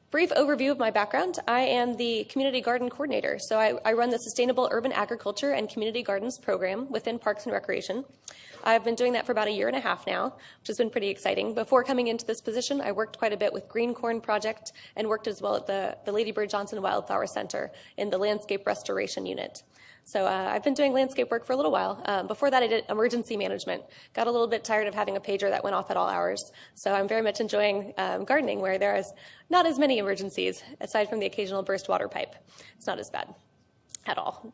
Brief overview of my background. I am the Community Garden Coordinator. So I run the Sustainable Urban Agriculture and Community Gardens program within Parks and Recreation. I've been doing that for about 1.5 years now, which has been pretty exciting. Before coming into this position, I worked quite a bit with Green Corn Project and worked as well at the Lady Bird Johnson Wildflower Center in the Landscape Restoration Unit. So I've been doing landscape work for a little while. Before that, I did emergency management. Got a little bit tired of having a pager that went off at all hours. So I'm very much enjoying gardening, where there is not as many emergencies, aside from the occasional burst water pipe. It's not as bad at all.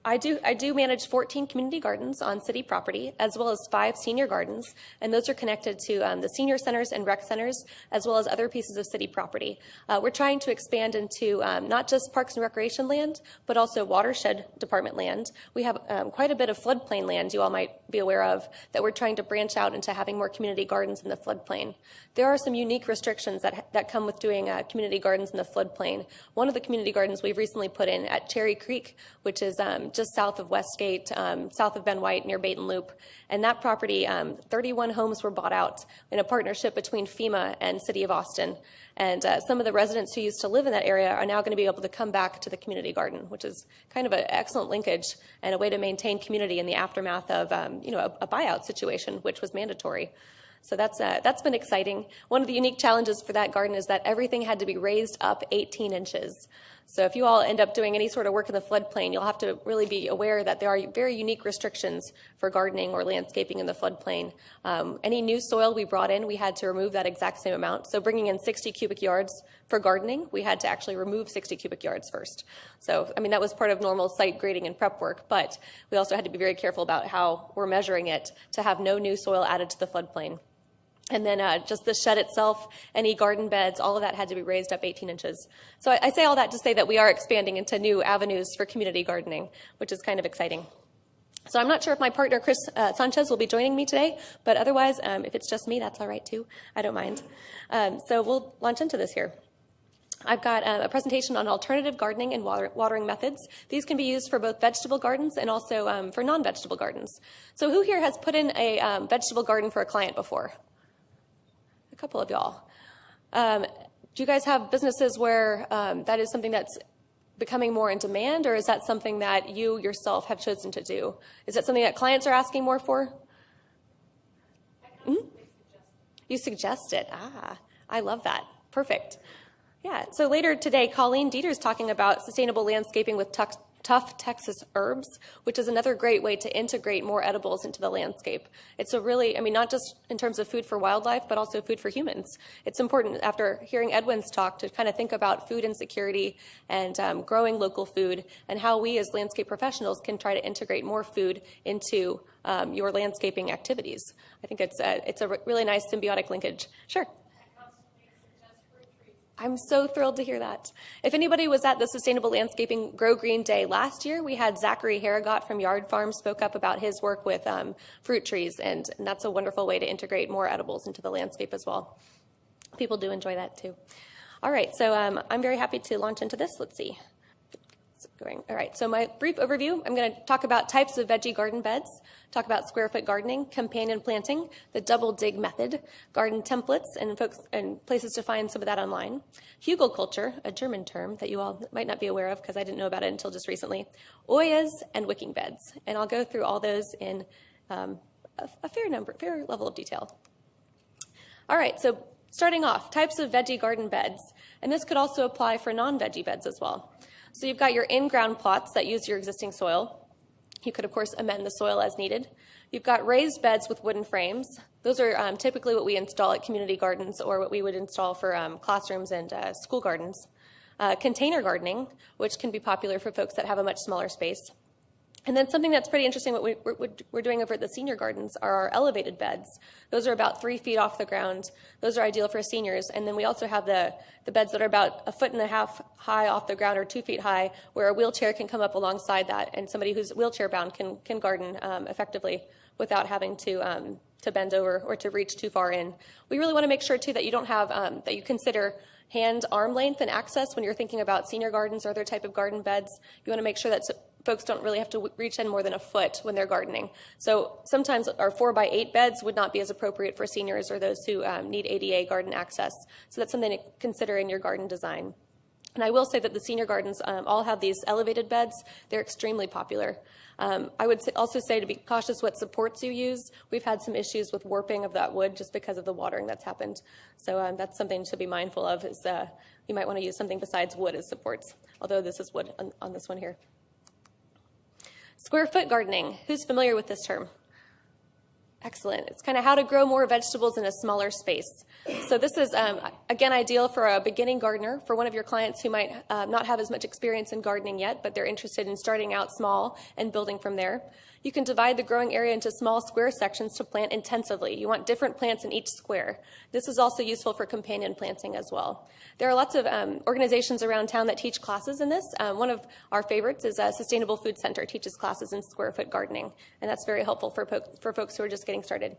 I do manage 14 community gardens on city property, as well as 5 senior gardens, and those are connected to the senior centers and rec centers, as well as other pieces of city property. We're trying to expand into not just parks and recreation land, but also watershed department land. We have quite a bit of floodplain land you all might be aware of that we're trying to branch out into having more community gardens in the floodplain. There are some unique restrictions that come with doing community gardens in the floodplain. One of the community gardens we've recently put in at Cherry Creek, which is just south of Westgate, south of Ben White, near Baton Loop. And that property, 31 homes were bought out in a partnership between FEMA and City of Austin. And some of the residents who used to live in that area are now going to be able to come back to the community garden, which is kind of an excellent linkage and a way to maintain community in the aftermath of a buyout situation, which was mandatory. So that's been exciting. One of the unique challenges for that garden is that everything had to be raised up 18 inches. So if you all end up doing any sort of work in the floodplain, you'll have to really be aware that there are very unique restrictions for gardening or landscaping in the floodplain. Any new soil we brought in, we had to remove that exact same amount. So bringing in 60 cubic yards for gardening, we had to actually remove 60 cubic yards first. So, I mean, that was part of normal site grading and prep work, but we also had to be very careful about how we're measuring it to have no new soil added to the floodplain. And then just the shed itself, any garden beds, all of that had to be raised up 18 inches. So I say all that to say that we are expanding into new avenues for community gardening, which is kind of exciting. So I'm not sure if my partner, Chris Sanchez, will be joining me today, but otherwise, if it's just me, that's all right too. I don't mind. So we'll launch into this here. I've got a presentation on alternative gardening and watering methods. These can be used for both vegetable gardens and also for non-vegetable gardens. So who here has put in a vegetable garden for a client before? A couple of y'all. Do you guys have businesses where that is something that's becoming more in demand, or is that something that you yourself have chosen to do? Is that something that clients are asking more for? Mm-hmm. You suggest it. I love that. Perfect. Yeah, so later today, Colleen Dieter is talking about sustainable landscaping with tough Texas herbs, which is another great way to integrate more edibles into the landscape. It's a really, I mean, not just in terms of food for wildlife, but also food for humans. It's important, after hearing Edwin's talk, to kind of think about food insecurity and growing local food, and how we as landscape professionals can try to integrate more food into your landscaping activities. I think it's a really nice symbiotic linkage. Sure. I'm so thrilled to hear that. If anybody was at the Sustainable Landscaping Grow Green Day last year, we had Zachary Harrigot from Yard Farm spoke up about his work with fruit trees, and that's a wonderful way to integrate more edibles into the landscape as well. People do enjoy that too. All right, so I'm very happy to launch into this. Let's see. All right, so my brief overview, I'm going to talk about types of veggie garden beds, talk about square foot gardening, companion planting, the double dig method, garden templates, and places to find some of that online. Cuba Culture, a German term that you all might not be aware of because I didn't know about it until just recently, oyas, and wicking beds. And I'll go through all those in a fair level of detail. All right, so starting off, types of veggie garden beds, and this could also apply for non-veggie beds as well. So you've got your in-ground plots that use your existing soil. You could, of course, amend the soil as needed. You've got raised beds with wooden frames. Those are typically what we install at community gardens, or what we would install for classrooms and school gardens. Container gardening, which can be popular for folks that have a much smaller space. And then something that's pretty interesting, what we're doing over at the senior gardens, are our elevated beds. Those are about 3 feet off the ground. Those are ideal for seniors. And then we also have the beds that are about 1.5 feet high off the ground, or 2 feet high, where a wheelchair can come up alongside that, and somebody who's wheelchair bound can garden effectively without having to bend over or to reach too far in. We really want to make sure too that you don't have that you consider hand arm length and access when you're thinking about senior gardens or other type of garden beds. You want to make sure that folks don't really have to reach in more than a foot when they're gardening. So sometimes our 4x8 beds would not be as appropriate for seniors or those who need ADA garden access. So that's something to consider in your garden design. And I will say that the senior gardens all have these elevated beds. They're extremely popular. I would also say to be cautious what supports you use. We've had some issues with warping of that wood just because of the watering that's happened. So that's something to be mindful of, is you might want to use something besides wood as supports, although this is wood on this one here. Square foot gardening. Who's familiar with this term? Excellent. It's kind of how to grow more vegetables in a smaller space. So this is, again, ideal for a beginning gardener, for one of your clients who might not have as much experience in gardening yet, but they're interested in starting out small and building from there. You can divide the growing area into small square sections to plant intensively. You want different plants in each square. This is also useful for companion planting as well. There are lots of organizations around town that teach classes in this. One of our favorites is Sustainable Food Center, teaches classes in square foot gardening, and that's very helpful for folks who are just getting started.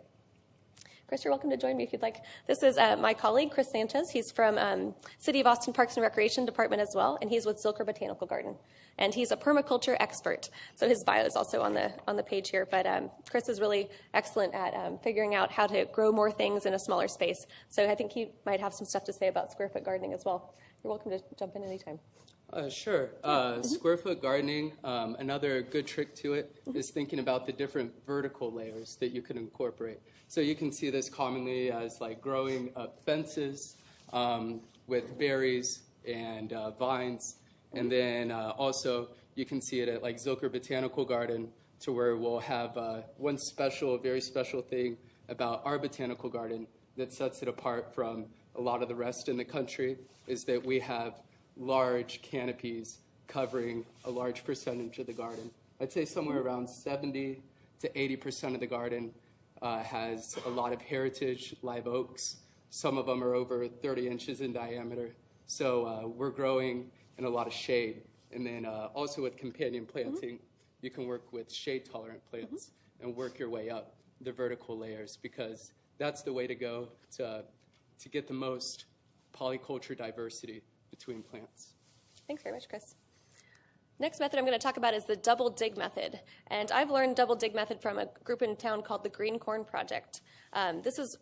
Chris, you're welcome to join me if you'd like. This is my colleague, Chris Sanchez. He's from City of Austin Parks and Recreation Department as well, and he's with Zilker Botanical Garden. And he's a permaculture expert. So his bio is also on the page here. But Chris is really excellent at figuring out how to grow more things in a smaller space. So I think he might have some stuff to say about square foot gardening as well. You're welcome to jump in anytime. Sure. Square foot gardening, another good trick to it is thinking about the different vertical layers that you can incorporate. So you can see this commonly as like growing up fences with berries and vines. And then also you can see it at like Zilker Botanical Garden, to where we'll have one special, very special thing about our botanical garden that sets it apart from a lot of the rest in the country, is that we have large canopies covering a large percentage of the garden. I'd say somewhere around 70 to 80% of the garden has a lot of heritage live oaks. Some of them are over 30 inches in diameter. So we're growing in a lot of shade. And then also with companion planting, you can work with shade-tolerant plants and work your way up the vertical layers, because that's the way to go to get the most polyculture diversity between plants. Thanks very much, Chris. Next method I'm going to talk about is the double dig method. And I've learned double dig method from a group in town called the Green Corn Project. This is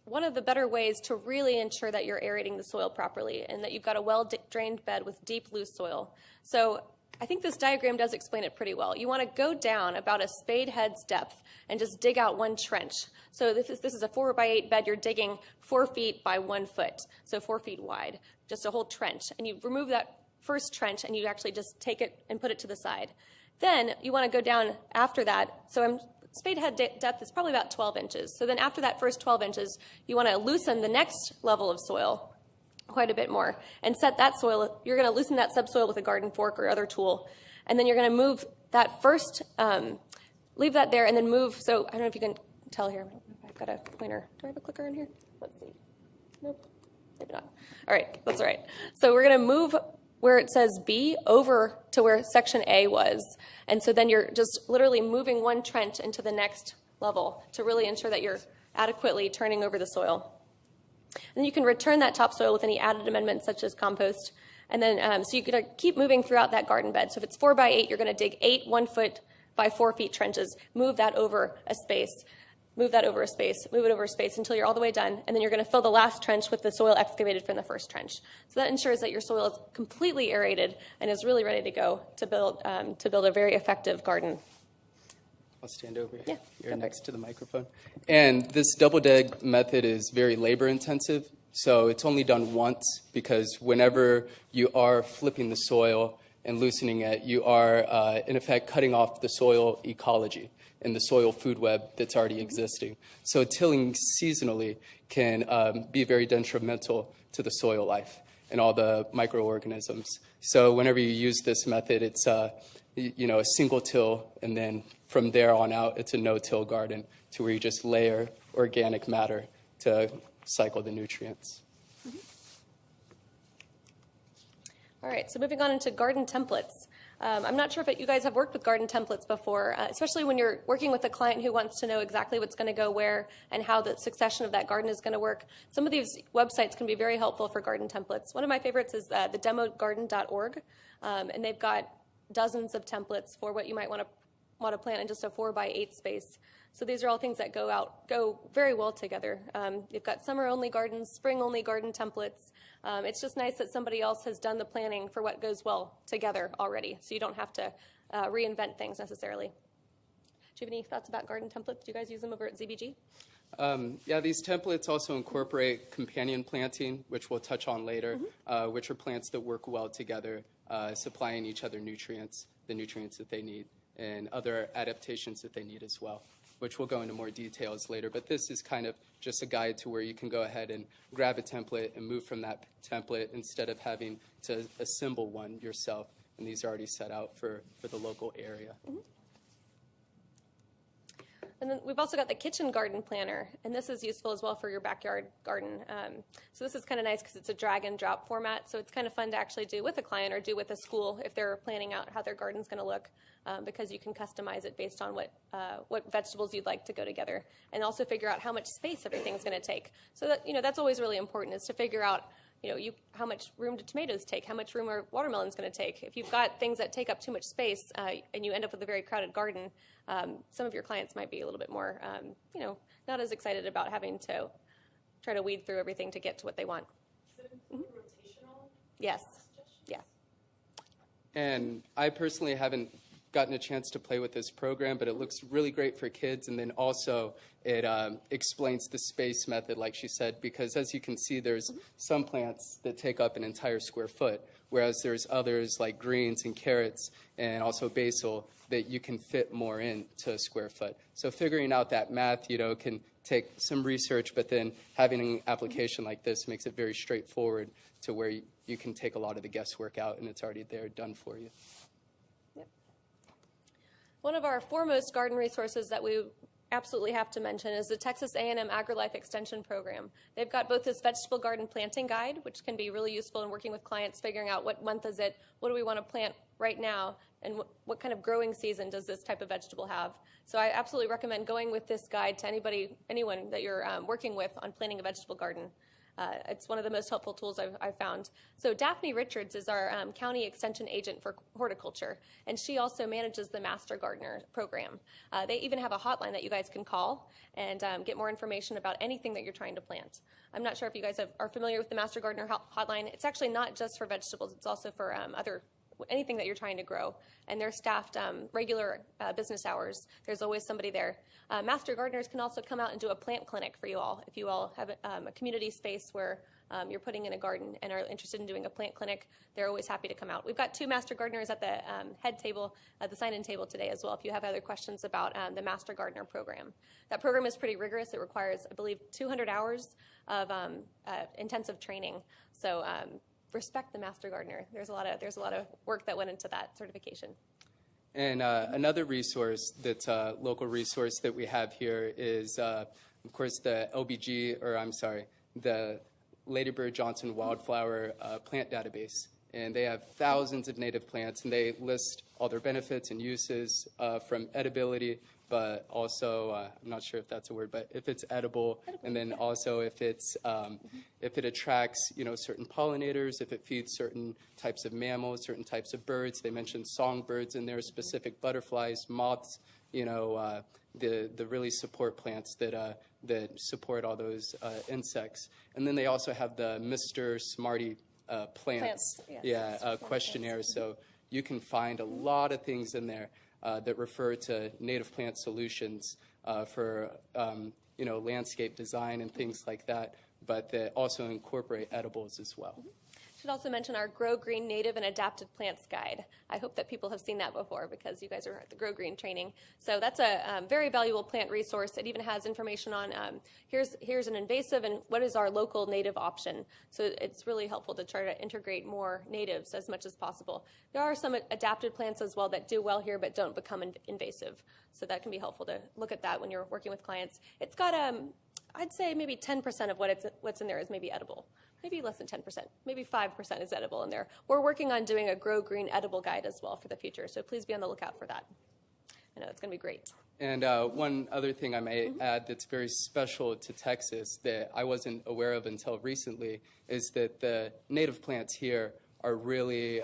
one of the better ways to really ensure that you're aerating the soil properly and that you've got a well-drained bed with deep, loose soil. So I think this diagram does explain it pretty well. You want to go down about a spade head's depth and just dig out one trench. So this is a 4x8 bed. You're digging 4 feet by 1 foot, so 4 feet wide, just a whole trench. And you remove that first trench and you actually just take it and put it to the side. Then you want to go down after that. So spade head depth is probably about 12 inches. So then after that first 12 inches, you want to loosen the next level of soil quite a bit more and set that soil. You're going to loosen that subsoil with a garden fork or other tool. And then you're going to move that first, leave that there and then move. So I don't know if you can tell here. I've got a pointer. Do I have a clicker in here? Let's see. Nope. Maybe not. All right. That's all right. So we're going to move where it says B over to where section A was. And so then you're just literally moving one trench into the next level to really ensure that you're adequately turning over the soil. And then you can return that topsoil with any added amendments such as compost. And then, so you're going to keep moving throughout that garden bed. So if it's 4x8, you're going to dig 8 1 foot by 4 feet trenches, move that over a space, move that over a space, move it over a space until you're all the way done. And then you're going to fill the last trench with the soil excavated from the first trench. So that ensures that your soil is completely aerated and is really ready to go to build a very effective garden. I'll stand over here. You're next to the microphone. And this double dig method is very labor intensive. So it's only done once, because whenever you are flipping the soil and loosening it, you are in effect cutting off the soil ecology and the soil food web that's already existing. So tilling seasonally can be very detrimental to the soil life and all the microorganisms. So whenever you use this method, it's a single till, and then from there on out, it's a no-till garden, to where you just layer organic matter to cycle the nutrients. All right, so moving on into garden templates. I'm not sure if you guys have worked with garden templates before, especially when you're working with a client who wants to know exactly what's going to go where and how the succession of that garden is going to work. Some of these websites can be very helpful for garden templates. One of my favorites is the demogarden.org, and they've got dozens of templates for what you might want to plant in just a 4x8 space. So these are all things that go very well together. You've got summer-only gardens, spring-only garden templates. It's just nice that somebody else has done the planning for what goes well together already, so you don't have to reinvent things necessarily. Do you have any thoughts about garden templates? Do you guys use them over at ZBG? Yeah, these templates also incorporate companion planting, which we'll touch on later, which are plants that work well together, supplying each other nutrients, the nutrients that they need, and other adaptations that they need as well, which we'll go into more details later. But this is kind of just a guide to where you can go ahead and grab a template and move from that template instead of having to assemble one yourself. And these are already set out for the local area. And then we've also got the kitchen garden planner, and this is useful as well for your backyard garden. So this is kind of nice because it's a drag and drop format, so it's kind of fun to actually do with a client or do with a school if they're planning out how their garden's going to look, because you can customize it based on what vegetables you'd like to go together, and also figure out how much space everything's going to take. So that, that's always really important, is to figure out how much room do tomatoes take? How much room are watermelons going to take? If you've got things that take up too much space and you end up with a very crowded garden, some of your clients might be a little bit more, not as excited about having to try to weed through everything to get to what they want. Does it include rotational? Yes. Yeah. And I personally haven't gotten a chance to play with this program, but it looks really great for kids. And then also it explains the space method, like she said, because as you can see, there's some plants that take up an entire square foot, whereas there's others like greens and carrots and also basil that you can fit more into a square foot. So figuring out that math, can take some research, but then having an application like this makes it very straightforward to where you can take a lot of the guesswork out and it's already there, done for you. One of our foremost garden resources that we absolutely have to mention is the Texas A&M Agrilife Extension Program. They've got both this vegetable garden planting guide, which can be really useful in working with clients, figuring out what month is it, what do we want to plant right now, and what kind of growing season does this type of vegetable have. So I absolutely recommend going with this guide to anyone that you're working with on planting a vegetable garden. It's one of the most helpful tools I've found. So Daphne Richards is our county extension agent for horticulture, and she also manages the Master Gardener program. They even have a hotline that you guys can call and get more information about anything that you're trying to plant. I'm not sure if you guys are familiar with the Master Gardener hotline. It's actually not just for vegetables. It's also for anything that you're trying to grow. And they're staffed regular business hours. There's always somebody there. Master gardeners can also come out and do a plant clinic for you all. If you all have a community space where you're putting in a garden and are interested in doing a plant clinic, they're always happy to come out. We've got 2 master gardeners at the head table, the sign-in table today as well, if you have other questions about the Master Gardener program. That program is pretty rigorous. It requires, I believe, 200 hours of intensive training. So respect the Master Gardener. There's a lot of work that went into that certification. And another resource that's a local resource that we have here is, of course, the the Lady Bird Johnson Wildflower Plant Database. And they have thousands of native plants, and they list all their benefits and uses from edibility, but also, I'm not sure if that's a word, but if it's edible, and then also if it's if it attracts, certain pollinators, if it feeds certain types of mammals, certain types of birds. They mentioned songbirds in there, specific butterflies, moths, the really support plants that support all those insects. And then they also have the Mr. Smarty plants yes. questionnaire. So you can find a lot of things in there that refer to native plant solutions for landscape design and things like that, but that also incorporate edibles as well. Should also mention our Grow Green Native and Adapted Plants Guide. I hope that people have seen that before because you guys are at the Grow Green training. So that's a very valuable plant resource. It even has information on here's an invasive and what is our local native option. So it's really helpful to try to integrate more natives as much as possible. There are some adapted plants as well that do well here but don't become invasive. So that can be helpful to look at that when you're working with clients. It's got, I'd say maybe 10% of what's in there is maybe edible. Maybe less than 10%, maybe 5% is edible in there. We're working on doing a Grow Green edible guide as well for the future, so please be on the lookout for that. I know it's going to be great. And one other thing I may add that's very special to Texas that I wasn't aware of until recently is that the native plants here are really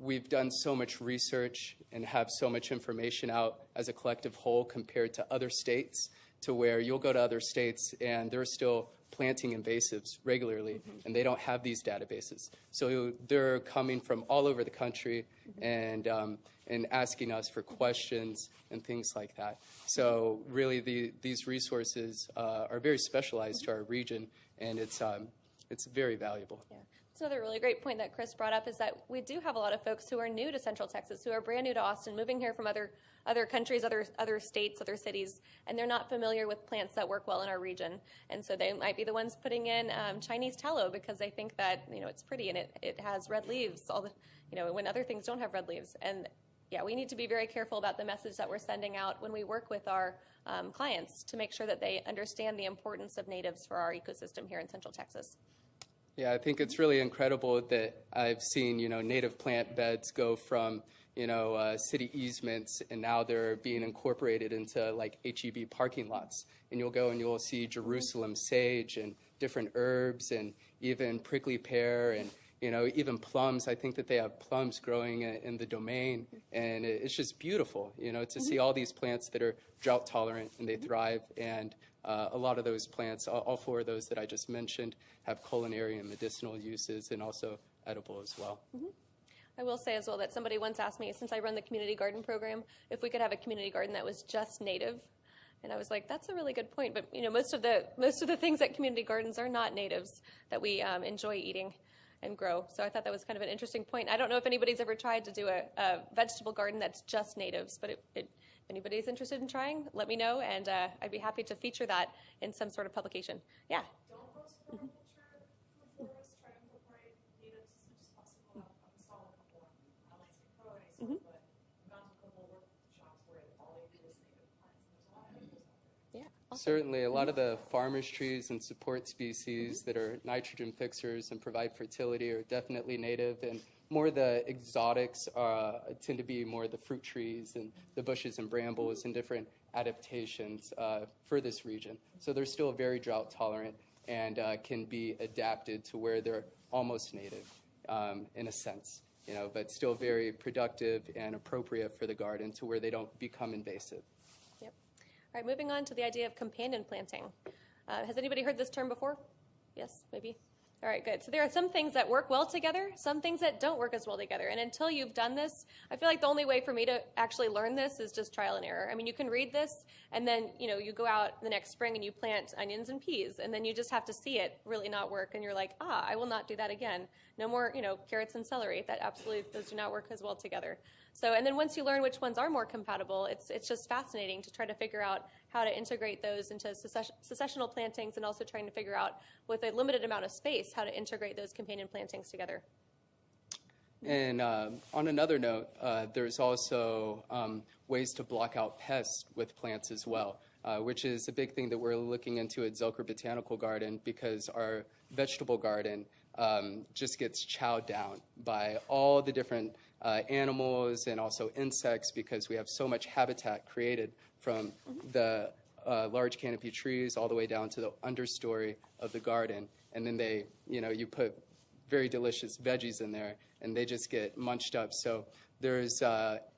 we've done so much research and have so much information out as a collective whole compared to other states, to where you'll go to other states and they're still planting invasives regularly, and they don't have these databases. So they're coming from all over the country and asking us for questions and things like that. So really these resources are very specialized to our region, and it's very valuable. Yeah. That's another really great point that Chris brought up, is that we do have a lot of folks who are new to Central Texas, who are brand new to Austin, moving here from other countries, other states, other cities, and they're not familiar with plants that work well in our region. And so they might be the ones putting in Chinese tallow because they think that, you know, it's pretty and it has red leaves, when other things don't have red leaves. And yeah, we need to be very careful about the message that we're sending out when we work with our clients to make sure that they understand the importance of natives for our ecosystem here in Central Texas. Yeah, I think it's really incredible that I've seen, native plant beds go from, city easements, and now they're being incorporated into like HEB parking lots. And you'll go and you'll see Jerusalem sage and different herbs and even prickly pear and, even plums. I think that they have plums growing in the domain, and it's just beautiful, to see all these plants that are drought tolerant and they thrive. And a lot of those plants, all four of those that I just mentioned, have culinary and medicinal uses and also edible as well. I will say as well that somebody once asked me, since I run the community garden program, if we could have a community garden that was just native. And I was like, that's a really good point. But most of the things at community gardens are not natives that we enjoy eating and grow. So I thought that was kind of an interesting point. I don't know if anybody's ever tried to do a vegetable garden that's just natives, but if anybody's interested in trying, let me know, and I'd be happy to feature that in some sort of publication. Yeah. Don't most permaculture food forests try to incorporate natives as much as possible? I've installed a couple on landscape pro, and I saw, but I've gone to a couple workshops where all they do is native plants, and there's a lot of edibles out there. Yeah. Awesome. Certainly, a lot of the farmers' trees and support species that are nitrogen fixers and provide fertility are definitely native, and more the exotics tend to be more the fruit trees and the bushes and brambles and different adaptations for this region. So they're still very drought tolerant and can be adapted to where they're almost native in a sense, but still very productive and appropriate for the garden to where they don't become invasive. Yep. All right, moving on to the idea of companion planting. Has anybody heard this term before? Yes, maybe? All right, good. So there are some things that work well together, some things that don't work as well together. And until you've done this, I feel like the only way for me to actually learn this is just trial and error. I mean, you can read this, and then, you go out the next spring and you plant onions and peas, and then you just have to see it really not work, and you're like, I will not do that again. No more, carrots and celery. Those do not work as well together. So, and then once you learn which ones are more compatible, it's just fascinating to try to figure out how to integrate those into successional plantings, and also trying to figure out, with a limited amount of space, how to integrate those companion plantings together. And on another note, there's also ways to block out pests with plants as well, which is a big thing that we're looking into at Zilker Botanical Garden, because our vegetable garden just gets chowed down by all the different animals and also insects, because we have so much habitat created from the large canopy trees all the way down to the understory of the garden. And then you put very delicious veggies in there, and they just get munched up. So there's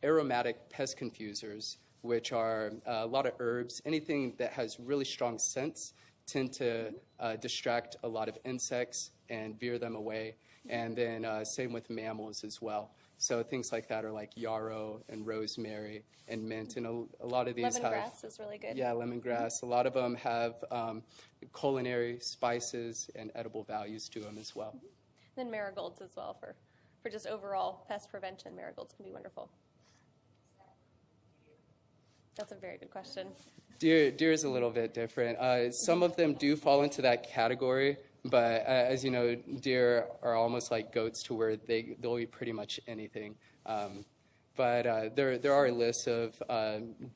aromatic pest confusers, which are a lot of herbs. Anything that has really strong scents tend to distract a lot of insects and veer them away. And then same with mammals as well. So things like that are like yarrow and rosemary and mint, and a lot of these Lemongrass is really good. Yeah, lemongrass. A lot of them have culinary spices and edible values to them as well. Then marigolds as well for just overall pest prevention. Marigolds can be wonderful. That's a very good question. Deer is a little bit different. Some of them do fall into that category, but as you know, deer are almost like goats, to where they'll eat pretty much anything. But there are lists of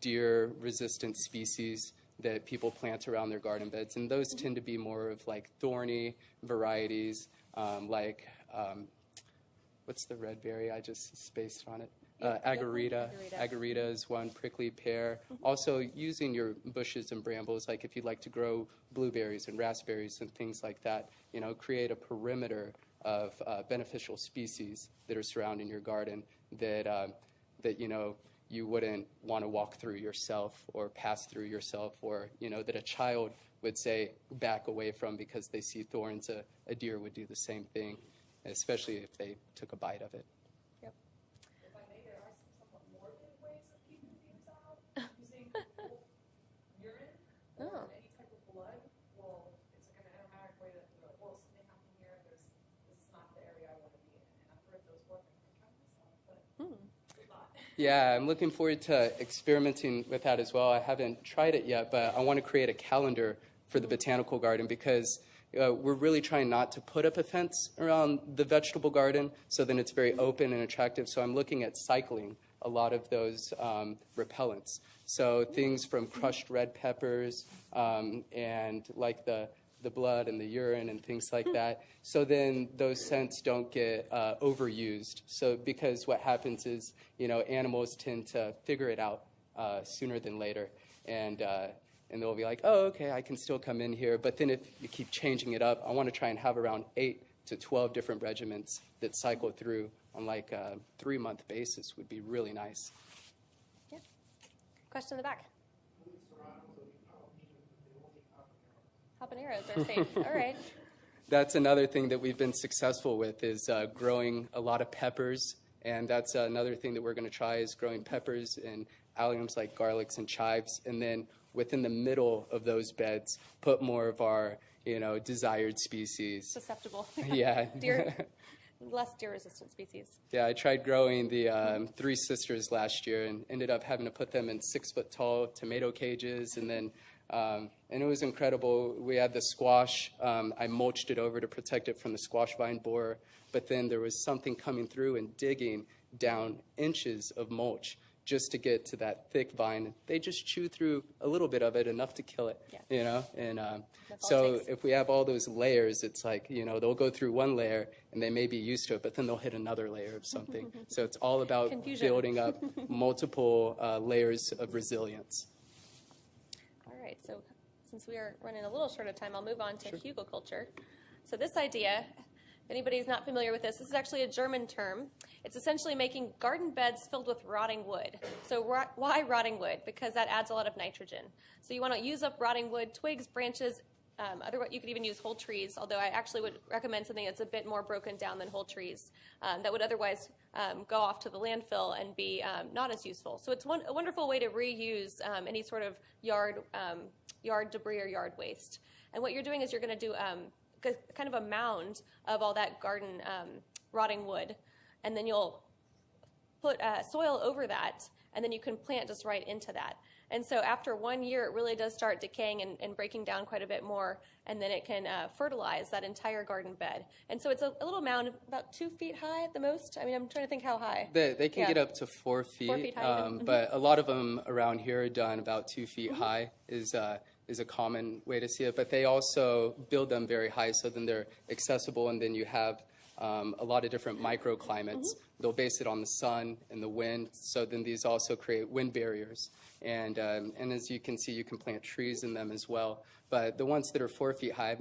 deer-resistant species that people plant around their garden beds, and those tend to be more of like thorny varieties, what's the red berry? I just spaced on it. Agaritas. Agarita is one, prickly pear. Also, using your bushes and brambles, like if you'd like to grow blueberries and raspberries and things like that, create a perimeter of beneficial species that are surrounding your garden that you wouldn't want to walk through yourself or pass through yourself, or that a child would say back away from because they see thorns. A deer would do the same thing, especially if they took a bite of it. Yep. If I may, there are some somewhat morbid ways of keeping things out. Using urine or any type of blood. Well, it's like an aromatic way that you're like, well, something happened here. This is not the area I want to be in. And I've heard those work. I'm trying myself, but it's a lot. Yeah, I'm looking forward to experimenting with that as well. I haven't tried it yet, but I want to create a calendar for the botanical garden because we're really trying not to put up a fence around the vegetable garden so then it's very open and attractive. So I'm looking at cycling a lot of those repellents. So things from crushed red peppers and like the blood and the urine and things like that. So then those scents don't get overused. So because what happens is, animals tend to figure it out sooner than later. And they'll be like, oh, okay, I can still come in here. But then if you keep changing it up, I want to try and have around 8 to 12 different regimens that cycle through on like a 3-month basis would be really nice. Yeah. Question in the back. Habaneros are safe. All right. That's another thing that we've been successful with is growing a lot of peppers. And that's another thing that we're going to try is growing peppers and alliums like garlics and chives. And then within the middle of those beds, put more of our, desired species. Susceptible. Yeah. Less deer-resistant species. Yeah, I tried growing the Three Sisters last year and ended up having to put them in 6-foot-tall tomato cages. And then, and it was incredible. We had the squash. I mulched it over to protect it from the squash vine borer. But then there was something coming through and digging down inches of mulch just to get to that thick vine. They just chew through a little bit of it, enough to kill it, And so if we have all those layers, it's like, they'll go through one layer and they may be used to it, but then they'll hit another layer of something. So it's all about Confusion. building up multiple layers of resilience. All right, so since we are running a little short of time, I'll move on to Cuba Culture. So this idea, if anybody's not familiar with this is actually a German term. It's essentially making garden beds filled with rotting wood. So why rotting wood? Because that adds a lot of nitrogen. So you want to use up rotting wood, twigs, branches. Otherwise, you could even use whole trees, although I actually would recommend something that's a bit more broken down than whole trees that would otherwise go off to the landfill and be not as useful. So it's a wonderful way to reuse any sort of yard debris or yard waste. And what you're doing is you're going to do kind of a mound of all that garden rotting wood, and then you'll put soil over that, and then you can plant just right into that. And so after 1 year, it really does start decaying and breaking down quite a bit more, and then it can fertilize that entire garden bed. And so it's a little mound about 2 feet high at the most. I mean, I'm trying to think how high. They can get up to 4 feet, 4 feet high, but a lot of them around here are done about 2 feet high is a common way to see it. But they also build them very high, so then they're accessible, and then you have a lot of different microclimates. They'll base it on the sun and the wind, so then these also create wind barriers. And as you can see, you can plant trees in them as well. But the ones that are 4 feet high,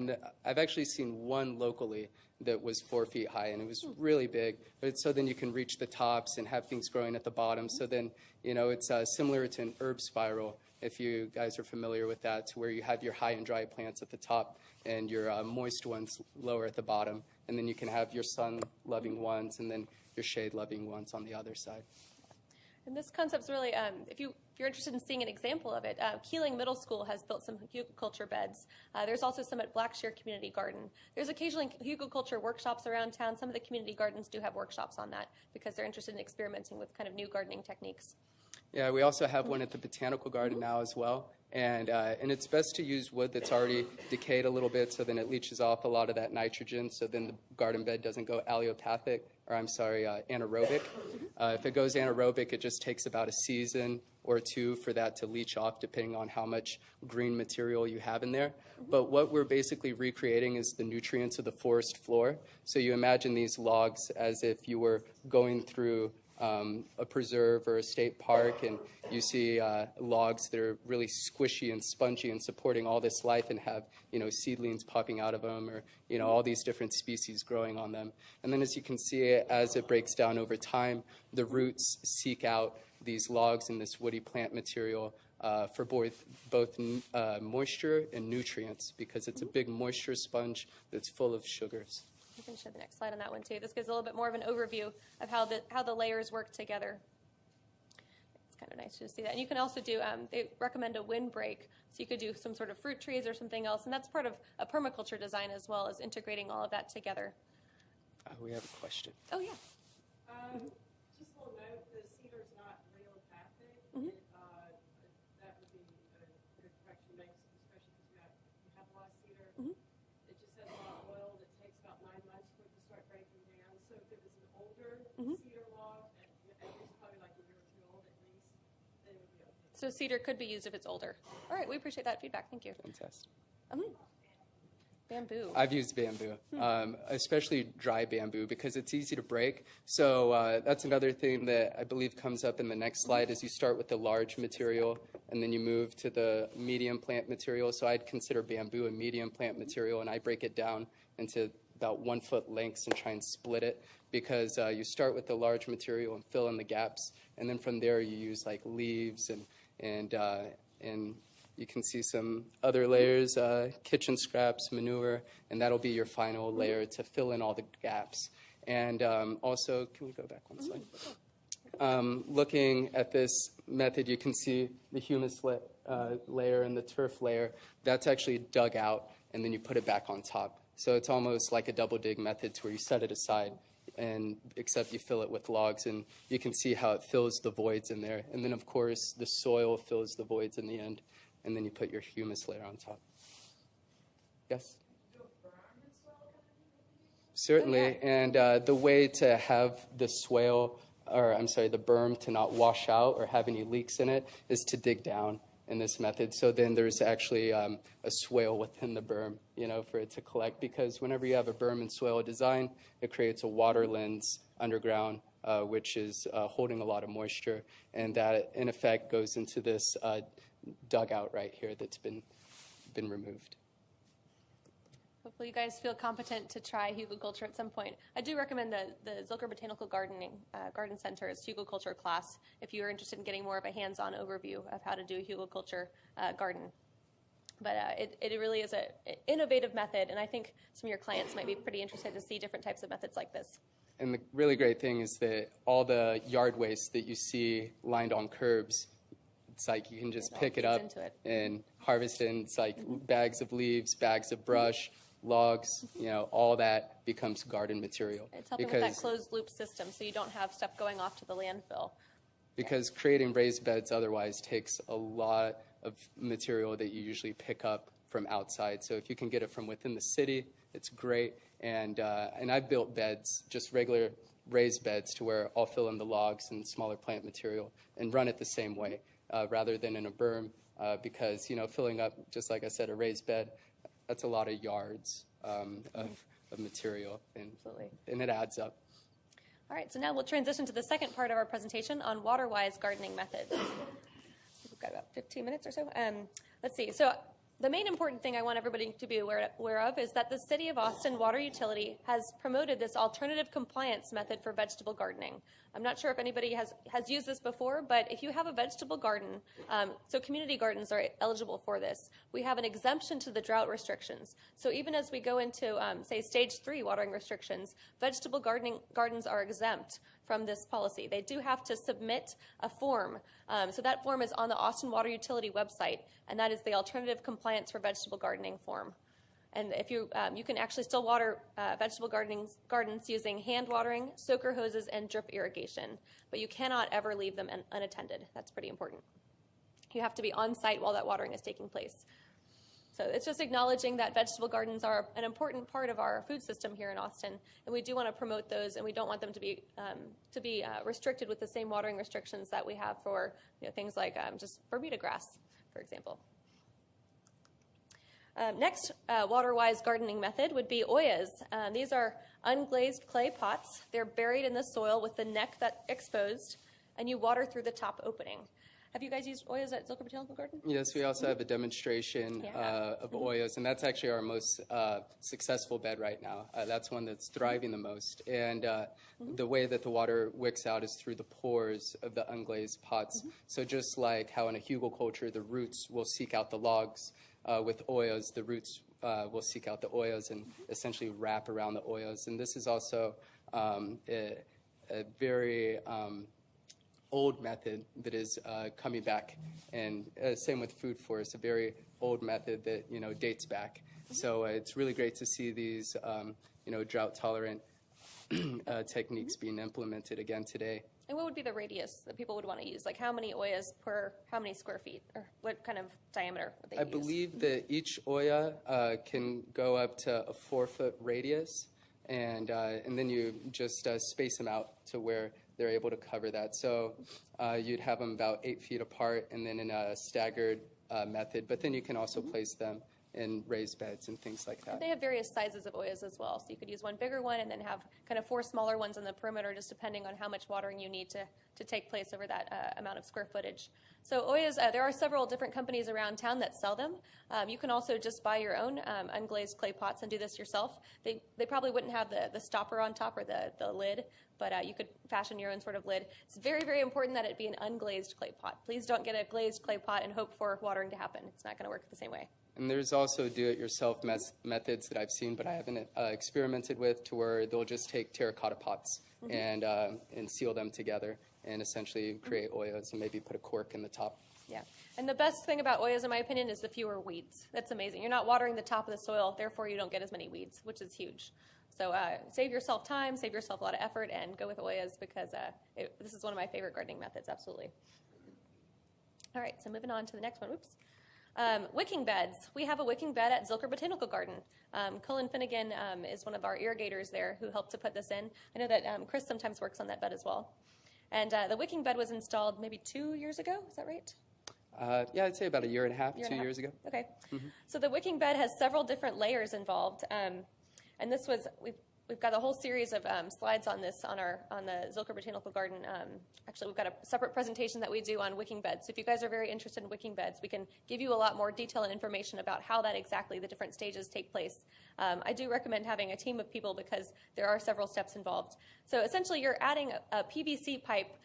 I've actually seen one locally that was 4 feet high, and it was really big. But so then you can reach the tops and have things growing at the bottom. So then, it's similar to an herb spiral, if you guys are familiar with that, to where you have your high and dry plants at the top and your moist ones lower at the bottom. And then you can have your sun-loving ones and then your shade-loving ones on the other side. And this concept's really, if you're interested in seeing an example of it, Keeling Middle School has built some hugelculture beds. There's also some at Blackshear Community Garden. There's occasionally hugelculture workshops around town. Some of the community gardens do have workshops on that because they're interested in experimenting with kind of new gardening techniques. Yeah, we also have one at the Botanical Garden now as well. And it's best to use wood that's already decayed a little bit, so then it leaches off a lot of that nitrogen, so then the garden bed doesn't go anaerobic. If it goes anaerobic, it just takes about a season or two for that to leach off, depending on how much green material you have in there. But what we're basically recreating is the nutrients of the forest floor. So you imagine these logs as if you were going through a preserve or a state park, and you see logs that are really squishy and spongy and supporting all this life and have, seedlings popping out of them, or, all these different species growing on them. And then as you can see, as it breaks down over time, the roots seek out these logs and this woody plant material for both moisture and nutrients, because it's a big moisture sponge that's full of sugars. You can show the next slide on that one too. This gives a little bit more of an overview of how the layers work together. It's kind of nice to see that. And you can also do, they recommend a windbreak, so you could do some sort of fruit trees or something else, and that's part of a permaculture design as well, as integrating all of that together. We have a question. Oh, yeah. Just a little note, the cedar's not rheopathic. Mm-hmm. That would be a good correction to make, especially because you have a lot of cedar. Mm-hmm. It just has a lot of oil that takes about 9 months for it to start breaking down. So if it was an older cedar log, at least probably like a year or two old at least, then it would be okay. So cedar could be used if it's older. All right, we appreciate that feedback. Thank you. Fantastic. Bamboo. I've used bamboo, especially dry bamboo, because it's easy to break. So that's another thing that I believe comes up in the next slide, is you start with the large material and then you move to the medium plant material. So I'd consider bamboo a medium plant material, and I break it down into about 1 foot lengths and try and split it, because you start with the large material and fill in the gaps, and then from there you use like leaves and you can see some other layers, kitchen scraps, manure, and that'll be your final layer to fill in all the gaps. And also, can we go back one slide? Looking at this method, you can see the humus layer and the turf layer. That's actually dug out, and then you put it back on top. So it's almost like a double dig method, to where you set it aside, and except you fill it with logs, and you can see how it fills the voids in there. And then, of course, the soil fills the voids in the end, and then you put your humus layer on top. Yes? Certainly, and the way to have the the berm to not wash out or have any leaks in it is to dig down in this method. So then there's actually a swale within the berm, for it to collect, because whenever you have a berm and swale design, it creates a water lens underground, which is holding a lot of moisture, and that in effect goes into this dugout right here that's been removed. Hopefully you guys feel competent to try hugelkultur at some point. I do recommend the Zilker Botanical Garden Center's hugelkultur class if you're interested in getting more of a hands-on overview of how to do a hugelkultur garden. But it really is an innovative method, and I think some of your clients might be pretty interested to see different types of methods like this. And the really great thing is that all the yard waste that you see lined on curbs, it's like you can just pick it up and harvest it. And it's like bags of leaves, bags of brush, logs, all that becomes garden material. It's helping with that closed loop system, so you don't have stuff going off to the landfill. Because creating raised beds otherwise takes a lot of material that you usually pick up from outside. So if you can get it from within the city, it's great. And I've built beds, just regular raised beds, to where I'll fill in the logs and smaller plant material and run it the same way, rather than in a berm, because filling up, just like I said, a raised bed, that's a lot of yards of material, and it adds up. All right, so now we'll transition to the second part of our presentation on water-wise gardening methods. We've got about 15 minutes or so. Let's see. So the main important thing I want everybody to be aware of is that the City of Austin Water Utility has promoted this alternative compliance method for vegetable gardening. I'm not sure if anybody has used this before, but if you have a vegetable garden, so community gardens are eligible for this. We have an exemption to the drought restrictions. So even as we go into, say, stage 3 watering restrictions, vegetable gardens are exempt from this policy. They do have to submit a form. So that form is on the Austin Water Utility website, and that is the alternative compliance for vegetable gardening form. And if you can actually still water vegetable gardens using hand watering, soaker hoses, and drip irrigation, but you cannot ever leave them unattended. That's pretty important. You have to be on site while that watering is taking place. So it's just acknowledging that vegetable gardens are an important part of our food system here in Austin, and we do want to promote those, and we don't want them to be restricted with the same watering restrictions that we have for things like just Bermuda grass, for example. Next water-wise gardening method would be oyas. These are unglazed clay pots. They're buried in the soil with the neck exposed, and you water through the top opening. Have you guys used oyas at Zilker Botanical Garden? Yes, we also have a demonstration of oyas, and that's actually our most successful bed right now. That's one that's thriving the most. And the way that the water wicks out is through the pores of the unglazed pots. So just like how in a Cuba culture, the roots will seek out the logs, with oyas, the roots will seek out the oyas and essentially wrap around the oyas. And this is also a very old method that is coming back, and same with food forests, a very old method that dates back. So it's really great to see these drought tolerant techniques being implemented again today. And what would be the radius that people would want to use? Like how many oyas per how many square feet, or what kind of diameter would they use? I believe that each oya can go up to a 4-foot radius, and then you just space them out to where they're able to cover that. So you'd have them about 8 feet apart, and then in a staggered method. But then you can also place them in raised beds and things like that. And they have various sizes of oyas as well. So you could use one bigger one and then have kind of 4 smaller ones on the perimeter, just depending on how much watering you need to take place over that amount of square footage. So oyas, there are several different companies around town that sell them. You can also just buy your own unglazed clay pots and do this yourself. They probably wouldn't have the stopper on top or the lid, but you could fashion your own sort of lid. It's very, very important that it be an unglazed clay pot. Please don't get a glazed clay pot and hope for watering to happen. It's not going to work the same way. And there's also do-it-yourself methods that I've seen, but I haven't experimented with, to where they'll just take terracotta pots and seal them together and essentially create oyas and maybe put a cork in the top. Yeah, and the best thing about oyas, in my opinion, is the fewer weeds. That's amazing. You're not watering the top of the soil, therefore you don't get as many weeds, which is huge. So save yourself time, save yourself a lot of effort, and go with oyas, because this is one of my favorite gardening methods, absolutely. All right, so moving on to the next one. Oops. Wicking beds. We have a wicking bed at Zilker Botanical Garden. Cullen Finnegan is one of our irrigators there who helped to put this in. I know that Chris sometimes works on that bed as well. And the wicking bed was installed maybe 2 years ago. Is that right? Yeah, I'd say about a year and a half, 2 years ago. Okay. So the wicking bed has several different layers involved. And this was, we've got a whole series of slides on this on the Zilker Botanical Garden. Actually, we've got a separate presentation that we do on wicking beds. So if you guys are very interested in wicking beds, we can give you a lot more detail and information about how that exactly, the different stages take place. I do recommend having a team of people because there are several steps involved. So essentially, you're adding a PVC pipe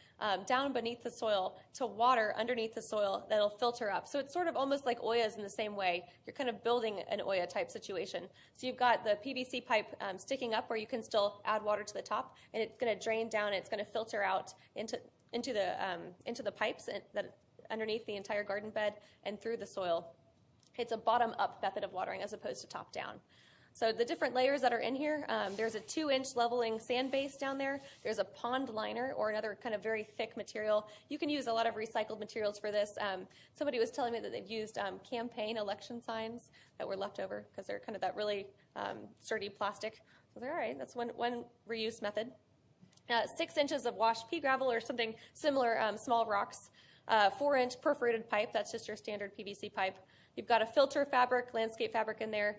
down beneath the soil to water underneath the soil that'll filter up. So it's sort of almost like oyas in the same way. You're kind of building an oya type situation. So you've got the PVC pipe sticking up where you can still add water to the top, and it's going to drain down, and it's going to filter out into the pipes that underneath the entire garden bed and through the soil. It's a bottom-up method of watering as opposed to top-down. So the different layers that are in here, there's a 2-inch leveling sand base down there. There's a pond liner, or another kind of very thick material. You can use a lot of recycled materials for this. Somebody was telling me that they've used campaign election signs that were left over because they're kind of that really sturdy plastic. So they're all right. That's one reuse method. 6 inches of washed pea gravel or something similar, small rocks. 4-inch perforated pipe. That's just your standard PVC pipe. You've got a filter fabric, landscape fabric in there,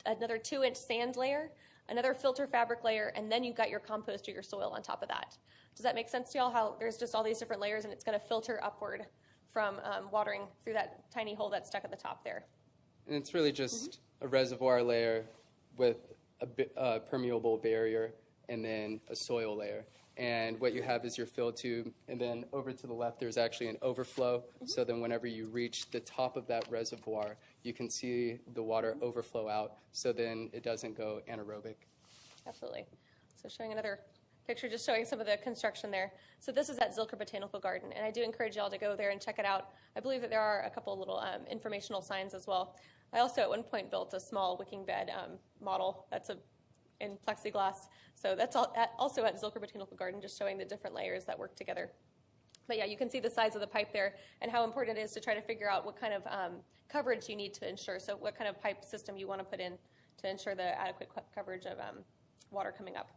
another 2-inch sand layer, another filter fabric layer, and then you've got your compost or your soil on top of that. Does that make sense to y'all, how there's just all these different layers and it's going to filter upward from watering through that tiny hole that's stuck at the top there? And it's really just a reservoir layer with a permeable barrier and then a soil layer. And what you have is your fill tube, and then over to the left there's actually an overflow, so then whenever you reach the top of that reservoir, you can see the water overflow out, so then it doesn't go anaerobic. Absolutely. So showing another picture, just showing some of the construction there. So this is at Zilker Botanical Garden, and I do encourage y'all to go there and check it out. I believe that there are a couple little informational signs as well. I also at one point built a small wicking bed model that's in plexiglass. So that's also at Zilker Botanical Garden, just showing the different layers that work together. But yeah, you can see the size of the pipe there and how important it is to try to figure out what kind of coverage you need to ensure. So what kind of pipe system you want to put in to ensure the adequate coverage of water coming up.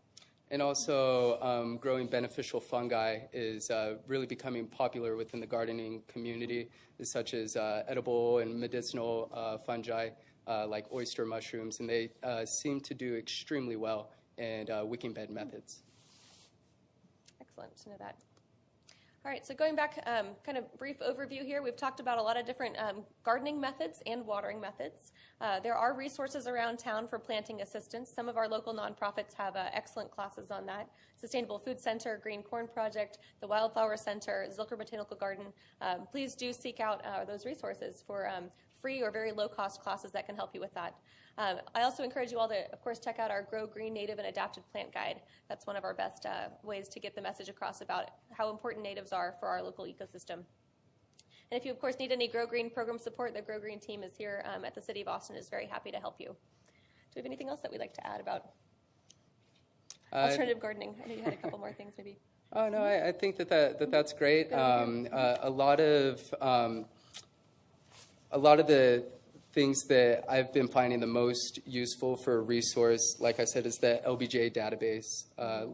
And also, growing beneficial fungi is really becoming popular within the gardening community, such as edible and medicinal fungi like oyster mushrooms, and they seem to do extremely well in wicking bed methods. Excellent to know that. All right, so going back, kind of brief overview here. We've talked about a lot of different gardening methods and watering methods. There are resources around town for planting assistance. Some of our local nonprofits have excellent classes on that. Sustainable Food Center, Green Corn Project, the Wildflower Center, Zilker Botanical Garden. Please do seek out those resources for free or very low-cost classes that can help you with that. I also encourage you all to, of course, check out our Grow Green Native and Adapted Plant Guide. That's one of our best ways to get the message across about how important natives are for our local ecosystem. And if you, of course, need any Grow Green program support, the Grow Green team is here at the City of Austin, is very happy to help you. Do we have anything else that we'd like to add about alternative gardening? I know you had a couple more things, maybe. Oh, no, I think that's great. A lot of the things that I've been finding the most useful for a resource, like I said, is the LBJ database,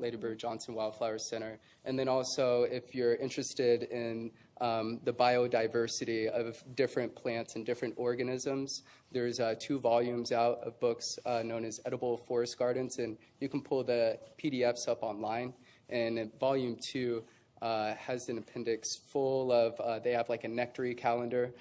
Lady Bird Johnson Wildflower Center. And then also, if you're interested in the biodiversity of different plants and different organisms, there's 2 volumes out of books known as Edible Forest Gardens, and you can pull the PDFs up online. And volume 2 has an appendix full of, they have like a nectary calendar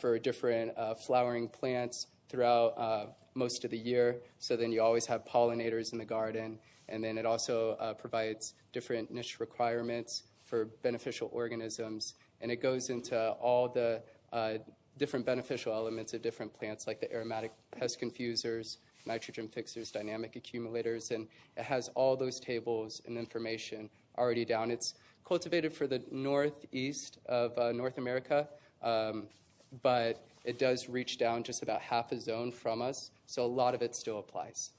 for different flowering plants throughout most of the year. So then you always have pollinators in the garden. And then it also provides different niche requirements for beneficial organisms. And it goes into all the different beneficial elements of different plants, like the aromatic pest confusers, nitrogen fixers, dynamic accumulators. And it has all those tables and information already down. It's cultivated for the northeast of North America. But it does reach down just about half a zone from us, so a lot of it still applies.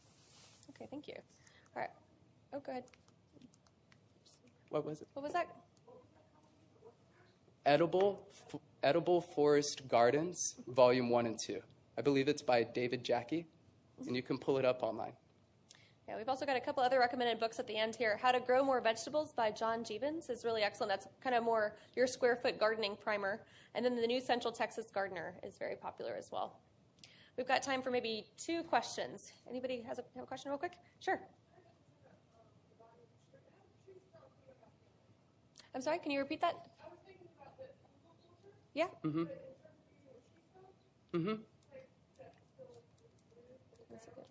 Okay, thank you. All right. Oh, go ahead. What was it? What was that? Edible Forest Gardens, Volume 1 and 2. I believe it's by David Jackie, and you can pull it up online. Yeah, we've also got a couple other recommended books at the end here. How to Grow More Vegetables by John Jeevens is really excellent. That's kind of more your square foot gardening primer. And then the new Central Texas Gardener is very popular as well. We've got time for maybe 2 questions. Anybody have a question real quick? Sure. I'm sorry, can you repeat that? I was thinking about the Cuba culture. Yeah. Mm-hmm. Mm-hmm.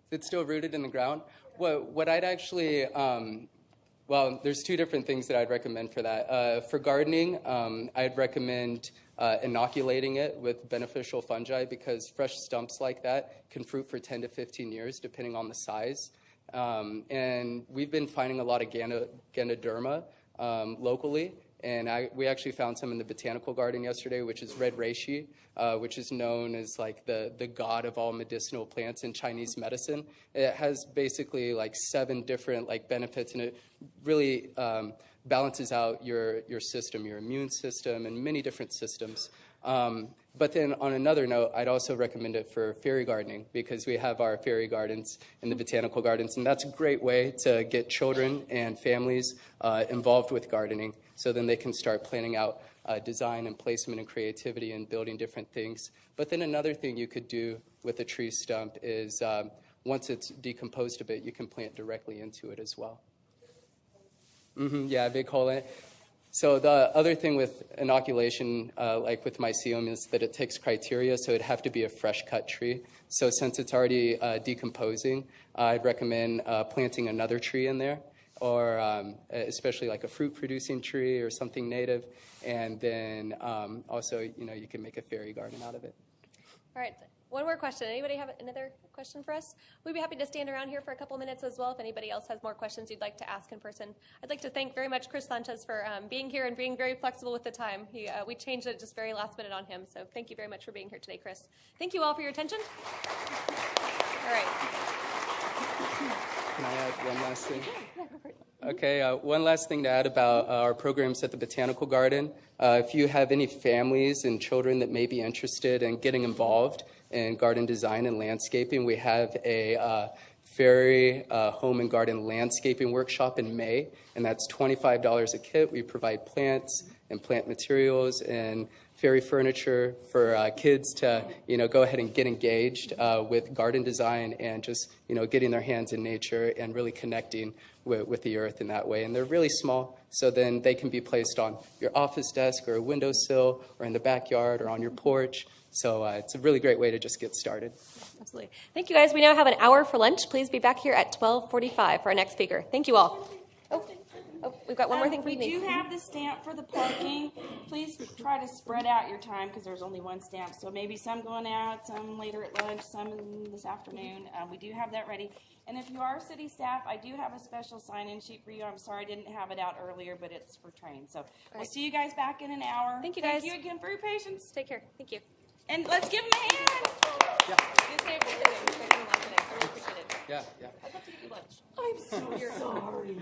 It's still rooted in the ground. What I'd actually, well, there's 2 different things that I'd recommend for that. For gardening, I'd recommend inoculating it with beneficial fungi, because fresh stumps like that can fruit for 10 to 15 years, depending on the size. And we've been finding a lot of Ganoderma locally. And we actually found some in the Botanical Garden yesterday, which is red reishi, which is known as like the god of all medicinal plants in Chinese medicine. It has basically like 7 different like benefits, and it really balances out your system, your immune system, and many different systems. But then on another note, I'd also recommend it for fairy gardening, because we have our fairy gardens in the Botanical Gardens, and that's a great way to get children and families involved with gardening, so then they can start planning out design and placement and creativity and building different things. But then another thing you could do with a tree stump is once it's decomposed a bit, you can plant directly into it as well. Yeah, big hole in it. So the other thing with inoculation, like with mycelium, is that it takes criteria, so it'd have to be a fresh cut tree. So since it's already decomposing, I'd recommend planting another tree in there, or especially like a fruit-producing tree or something native. And then also, you can make a fairy garden out of it. All right. One more question. Anybody have another question for us? We'd be happy to stand around here for a couple minutes as well if anybody else has more questions you'd like to ask in person. I'd like to thank very much Chris Sanchez for being here and being very flexible with the time. We changed it just very last minute on him, so thank you very much for being here today, Chris. Thank you all for your attention. All right. Can I add one last thing? Okay, one last thing to add about our programs at the Botanical Garden. If you have any families and children that may be interested in getting involved in garden design and landscaping, we have a fairy home and garden landscaping workshop in May, and that's $25 a kit. We provide plants and plant materials and fairy furniture for kids to, go ahead and get engaged with garden design and just, getting their hands in nature and really connecting with the earth in that way. And they're really small, so then they can be placed on your office desk or a windowsill or in the backyard or on your porch. So it's a really great way to just get started. Absolutely. Thank you, guys. We now have an hour for lunch. Please be back here at 12:45 for our next speaker. Thank you all. Oh, we've got one more thing for you. We do have the stamp for the parking. Please try to spread out your time because there's only one stamp. So maybe some going out, some later at lunch, some this afternoon. We do have that ready. And if you are city staff, I do have a special sign-in sheet for you. I'm sorry I didn't have it out earlier, but it's for train. So we'll see you guys back in an hour. Thank you, guys. Thank you again for your patience. Take care. Thank you. And let's give them a hand. Yeah. I really appreciate it. Yeah, yeah. I'd love to give you lunch. I'm so sorry.